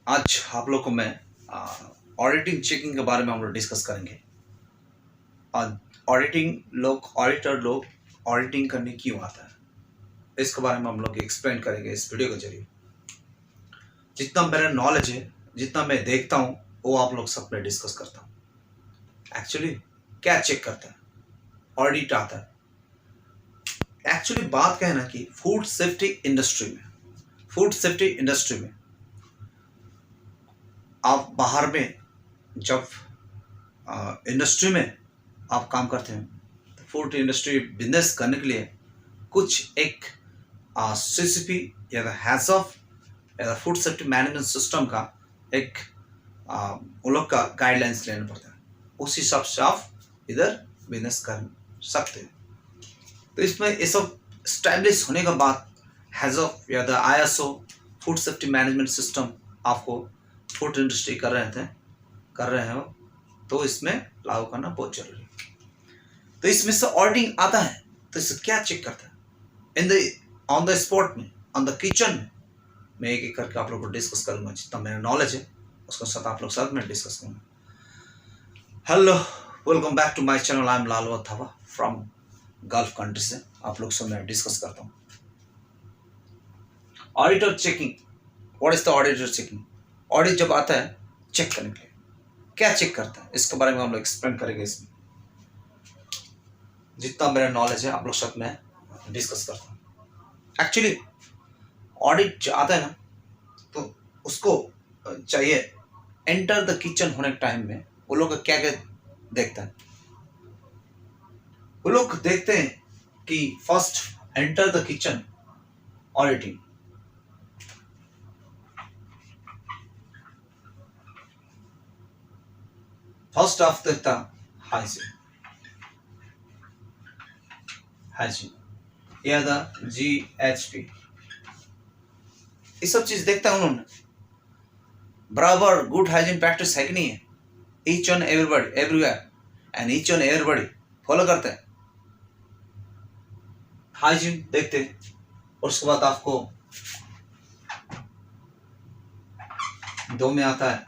आज आप लोग को मैं ऑडिटिंग चेकिंग के बारे में हम लोग डिस्कस करेंगे। ऑडिटर लोग ऑडिटिंग करने क्यों आता है, इसके बारे में हम लोग एक्सप्लेन करेंगे इस वीडियो के जरिए। जितना मेरा नॉलेज है, जितना मैं देखता हूँ, वो आप लोग सब में डिस्कस करता हूँ। एक्चुअली क्या चेक करता है, ऑडिट आता है। एक्चुअली बात क्या है ना कि फूड सेफ्टी इंडस्ट्री में आप बाहर में जब इंडस्ट्री में आप काम करते हैं तो फूड इंडस्ट्री बिजनेस करने के लिए कुछ एक सीसीपी या हैज ऑफ या फूड सेफ्टी मैनेजमेंट सिस्टम का एक उन लोग का गाइडलाइंस लेना पड़ता है। उस हिसाब से आप इधर बिजनेस कर सकते हैं। तो इसमें ये सब स्टैब्लिश होने के बाद हैज ऑफ या the ISO food safety management system आपको फूड इंडस्ट्री कर रहे हो तो इसमें लागू करना बहुत जरूरी है। तो इसमें से ऑडिटिंग आता है तो इसे क्या चेक करता है ऑन द स्पॉट में, ऑन द किचन में। मैं एक एक करके आप लोग को डिस्कस करूंगा, जितना मेरा नॉलेज है उसको साथ आप लोग साथ में डिस्कस करूंगा। Hello, welcome back to my channel. I am Lalwa Thawa from gulf country से आप लोग से मैं डिस्कस करता हूँ auditor checking. What is the auditor checking? Audit जब आता है चेक करने के लिए क्या चेक करता है, इसके बारे में हम लोग एक्सप्लेन करेंगे। इसमें जितना मेरा नॉलेज है आप लोग साथ में डिस्कस करता हूँ। एक्चुअली ऑडिट आता है ना तो उसको चाहिए एंटर द किचन होने के टाइम में वो लोग क्या क्या देखता है। वो लोग देखते हैं कि first enter the kitchen auditing. First of देखता हाइजीन या द GHP, ये सब चीज देखता है उन्होंने। बराबर गुड हाइजीन प्रैक्टिस है कि नहीं है, each and everybody everywhere and each and everybody follow करते हैं। हाइजीन देखते हैं और उसके बाद आपको दो में आता है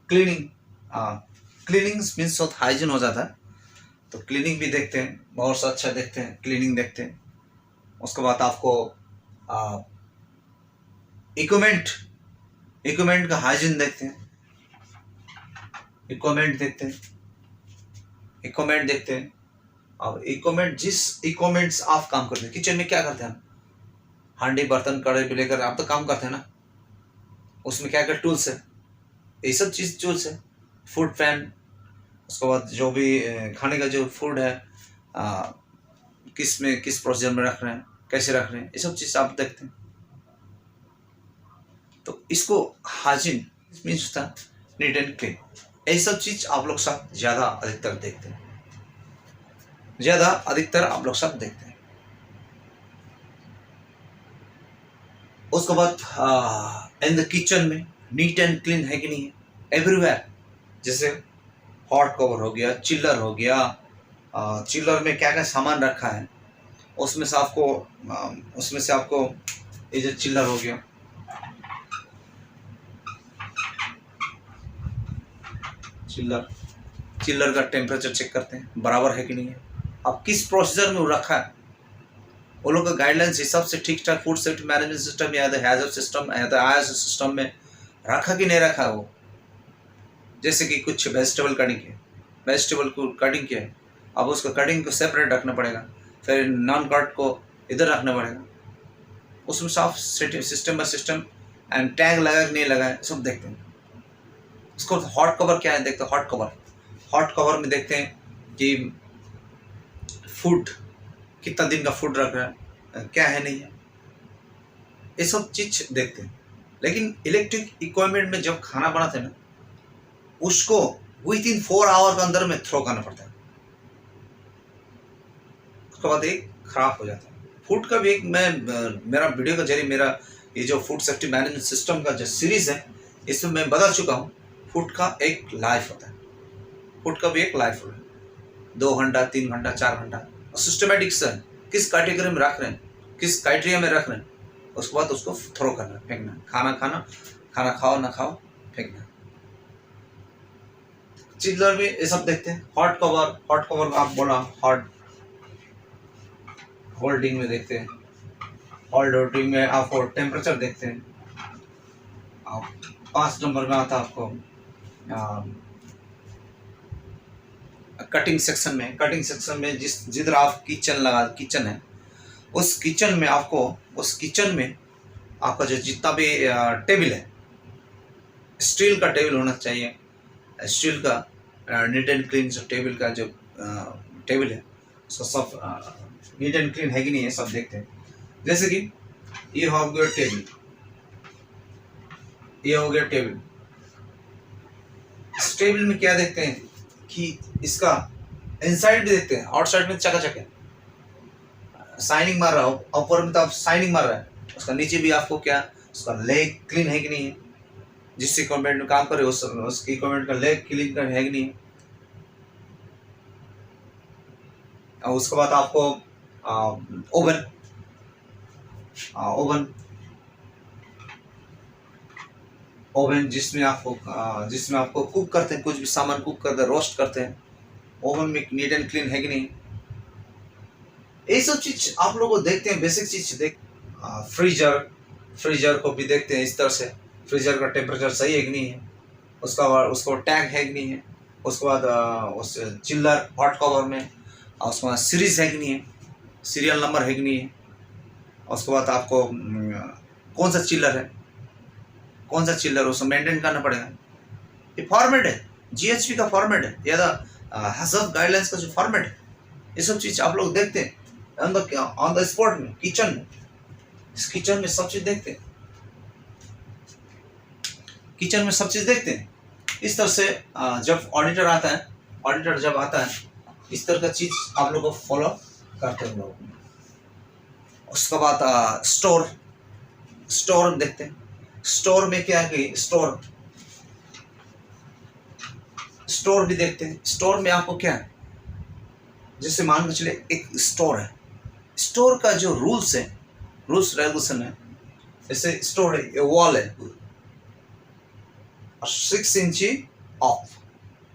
क्लीनिंग। क्लीनिंग मीन्स हाइजीन हो जाता है तो क्लीनिंग भी देखते हैं, बहुत सा अच्छा देखते हैं, क्लीनिंग देखते हैं। उसके बाद आपको इक्विपमेंट का हाइजीन देखते हैं। इक्विपमेंट देखते हैं। अब इक्विपमेंट जिस इक्विपमेंट्स आप काम करते हैं किचन में, क्या करते हैं हम, हांडी बर्तन कड़े भी लेकर आप तो काम करते हैं ना, उसमें क्या क्या टूल्स है, ये सब चीज टूल्स है। फूड पैन, उसके बाद जो भी खाने का जो फूड है किस प्रोसीजर में रख रहे हैं, कैसे रख रहे हैं, ये सब चीज आप देखते हैं। तो इसको हाइजीन मीन्स होता है नीट एंड क्लीन। ये सब चीज आप लोग सब ज्यादा अधिकतर देखते हैं, आप लोग सब देखते हैं। उसके बाद इन द किचन में नीट एंड क्लीन है कि नहीं है एवरीवेयर। जैसे हॉट कवर हो गया, चिल्लर हो गया, चिल्लर में क्या क्या सामान रखा है उसमें से आपको ये जो चिल्लर हो गया, चिल्लर का टेम्परेचर चेक करते हैं बराबर है कि नहीं है। अब किस प्रोसीजर में वो रखा है, वो लोग का गाइडलाइंस हिसाब से ठीक ठाक फूड सेफ्टी मैनेजमेंट सिस्टम या हैजर्ड सिस्टम या आईएसओ सिस्टम में रखा कि नहीं रखा वो। जैसे कि कुछ वेजिटेबल को कटिंग किया है, अब उसको कटिंग को सेपरेट रखना पड़ेगा, फिर नॉन कट को इधर रखना पड़ेगा। उसमें साफ system by system and tag लगा कि नहीं लगा है सब देखते हैं। उसको हॉट कवर क्या है देखते हैं। हॉट कवर में देखते हैं कि फूड कितना दिन का फूड रख रहा है, क्या है नहीं है, ये सब चीज देखते हैं। लेकिन इलेक्ट्रिक इक्विपमेंट में जब खाना बनाते हैं ना उसको विद इन 4 आवर के अंदर में थ्रो करना पड़ता है, उसके बाद एक खराब हो जाता है। फूड का भी एक मेरा वीडियो के जरिए मेरा ये जो फूड सेफ्टी मैनेजमेंट सिस्टम का जो सीरीज है इसमें मैं बता चुका हूँ। फूड का एक लाइफ होता है, फूड का भी एक लाइफ होता है, 2 घंटा 3 घंटा 4 घंटा। और सिस्टमेटिक से किस कैटेगरी में रख रहे हैं, किस क्राइटेरिया में रख रहे हैं, उसके बाद उसको थ्रो करना, फेंकना। खाना खाओ ना खाओ फेंकना। चिल्लर भी ये सब देखते हैं। हॉट कवर आप बोला हॉट होल्डिंग में देखते हैं। हॉट होल्डिंग में आपको टेम्परेचर देखते हैं। आप 5 नंबर में आता है आपको कटिंग सेक्शन में जिधर आप किचन है उस किचन में आपका जो जितना भी टेबल है, स्टील का टेबल होना चाहिए। स्टील का नीट एंड क्लीन जो टेबल का जो टेबल है उसका सब नीट एंड क्लीन है कि नहीं है सब देखते हैं। जैसे कि ये हो गया टेबल, ये हो गया टेबल। इस टेबल में क्या देखते हैं कि इसका इनसाइड भी देखते हैं, आउटसाइड में चकाचक है, शाइनिंग मार रहा हो। ऊपर में तो आप शाइनिंग मार रहा है, उसका नीचे भी आपको क्या उसका लेग क्लीन है कि नहीं है। जिस इक्विपमेंट में काम करे उस इक्विपमेंट का लेग क्लीन है कि नहीं है। और उसके बाद आपको ओवन जिसमें आपको कुक करते हैं, कुछ भी सामान कुक करते हैं, रोस्ट करते हैं, ओवन में नीट एंड क्लीन है कि नहीं। ये सब चीज आप लोगों को देखते हैं, बेसिक चीज देख। फ्रीजर को भी देखते हैं इस तरह से, फ्रीजर का टेम्परेचर सही है कि नहीं है, उसको टैग है कि नहीं है। उसके बाद उस चिल्लर हॉट कवर में उसके बाद सीरीज है कि नहीं है, सीरियल नंबर है कि नहीं है। उसके बाद आपको कौन सा चिल्लर उसको मेंटेन करना पड़ेगा। ये फॉर्मेट है, जीएचपी का फॉर्मेट है या हैजब गाइडलाइंस का जो फॉर्मेट है, ये सब चीज आप लोग देखते हैं ऑन द स्पॉट में, इस किचन में सब चीज देखते हैं, इस तरह से जब ऑडिटर जब आता है इस तरह का चीज आप लोग को फॉलो करते हैं लोग। उसके बाद स्टोर देखते हैं। स्टोर में क्या है कि स्टोर भी देखते हैं। स्टोर में आपको क्या है, जैसे मान के चले एक स्टोर है, स्टोर का जो रूल्स रेगुलेशन है, जैसे स्टोर है, ये वॉल है और 6 इंची ऑफ,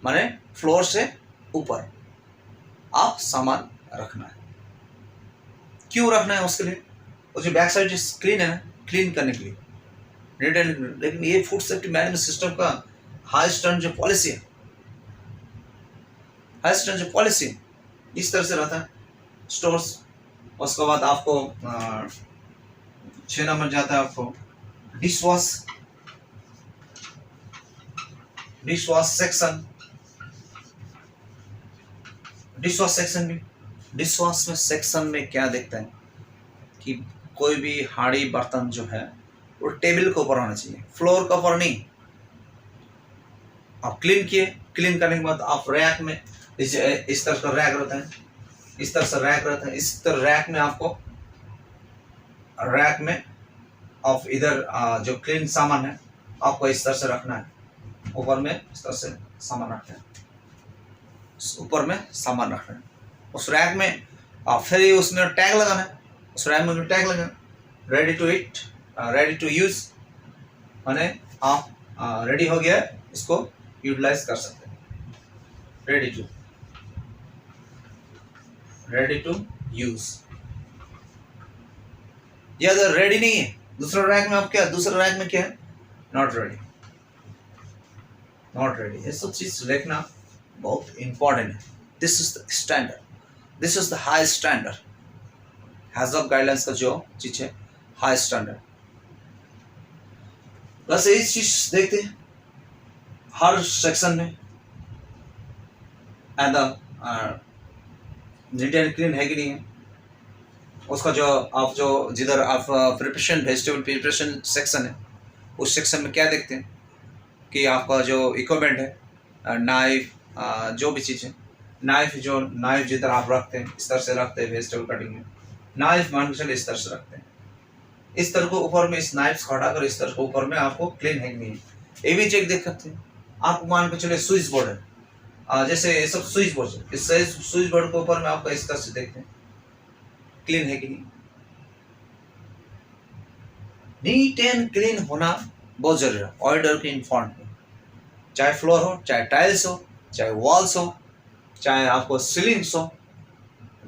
माने फ्लोर से ऊपर आप सामान रखना है। क्यों रखना है उसके लिए, वो जो बैक साइड स्क्रीन है क्लीन करने के लिए, लेकिन ये फूड सेफ्टी मैनेजमेंट सिस्टम का हाई स्टैंडर्ड जो पॉलिसी है, इस तरह से रहता है स्टोर्स। उसके बाद आपको 6 नंबर जाता है आपको डिश वॉश सेक्शन में क्या देखते हैं कि कोई भी हाड़ी बर्तन जो है वो टेबल के ऊपर होना चाहिए, फ्लोर के ऊपर नहीं। आप क्लीन करने के बाद आप रैक में इस तरह का रैक रहता है, इस तरह रैक में आपको आप इधर जो क्लीन सामान है आपको इस तरह से रखना है। ऊपर में इस तरह से सामान रखना है, उस रैक में फिर उसमें टैग लगाना है, उस रैक में टैग लगाना, रेडी टू यूज, माने आप रेडी हो गया, इसको यूटिलाइज कर सकते हैं। Ready to use. या अगर रेडी नहीं है दूसरे रैक में क्या है, नॉट रेडी। ये सब चीज लिखना बहुत इंपॉर्टेंट है। This is the high standard, हैजब गाइडलाइंस का जो चीज है हाई स्टैंडर्ड। बस यही चीज देखते हैं हर सेक्शन में, एंड नीट एंड क्लीन है कि नहीं है। उसका जिधर आप वेजिटेबल प्रिपरेशन सेक्शन है, उस सेक्शन में क्या देखते हैं कि आपका जो इक्विपमेंट है, नाइफ, जो भी चीज़ है, नाइफ जिधर आप रखते हैं इस तरह से रखते हैं, वेजिटेबल कटिंग में नाइफ मान के चले इस तरह से रखते हैं। इस तरह को ऊपर में इस नाइफ को हटाकर इस तरह को ऊपर में आपको क्लीन है कि नहीं है ये भी चेक देख सकते हैं। आप मान के चले स्विच बोर्ड है, जैसे ये सब स्विच बोर्ड है, इस स्विच बोर्ड के ऊपर में आपका इस तरह से देखते हैं क्लीन है कि नहीं। नीट एंड क्लीन होना बहुत ज़रूरी है ऑडिटर के इन फॉन्ट में, चाहे फ्लोर हो, चाहे टाइल्स हो, चाहे वॉल्स हो, चाहे आपको सीलिंग्स हो,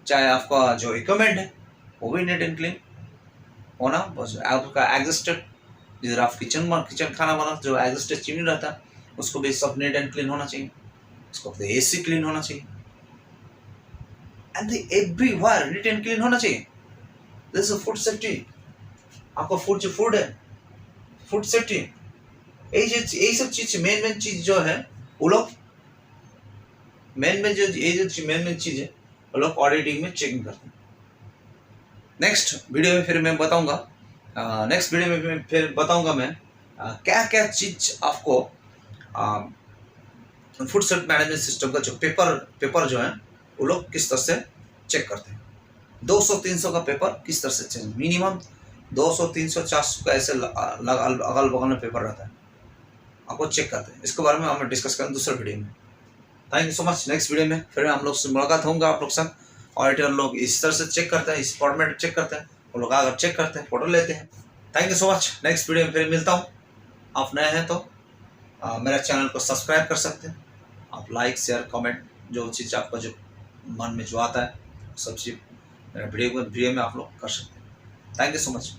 चाहे आपका जो इक्विपमेंट है वो भी नीट एंड क्लीन होना। बस आपका एग्जस्टेड जिधर आप किचन खाना बना जो एग्जस्टेड चिमनी रहता है उसको भी सब नीट एंड क्लीन होना चाहिए, उसको एसी क्लीन होना चाहिए, and everywhere neat and clean होना चाहिए। This is food safety. आपका फूड है, फूड सेफ्टी, यही सब चीज मेन चीज जो है वो लोग मेन चीज है वो लोग ऑडिटिंग में चेकिंग करते हैं। नेक्स्ट वीडियो में फिर मैं बताऊंगा मैं क्या क्या चीज आपको फूड सेफ्टी मैनेजमेंट सिस्टम का जो पेपर जो है वो लोग किस तरह से चेक करते हैं। 200-300 का पेपर किस तरह से चेक, मिनिमम 200-300-400 का ऐसे अगल बगल में पेपर रहता है, आपको चेक करते हैं। इसके बारे में हम डिस्कस करें दूसरे वीडियो में। Thank you so much. Next video में फिर हम लोग से मुलाकात होंगे आप लोग साथ। ऑडिटर लोग इस तरह से चेक करते हैं, इस फॉर्मेट चेक करते हैं, वो लोग आकर चेक करते हैं, फोटो लेते हैं। Thank you so much. Next video में फिर मिलता हूँ। आप नए हैं तो मेरा चैनल को सब्सक्राइब कर सकते हैं। आप लाइक शेयर कमेंट जो चीज़ आपका जो मन में जो आता है सब चीज़ मेरा वीडियो में आप लोग कर सकते हैं। Thank you so much.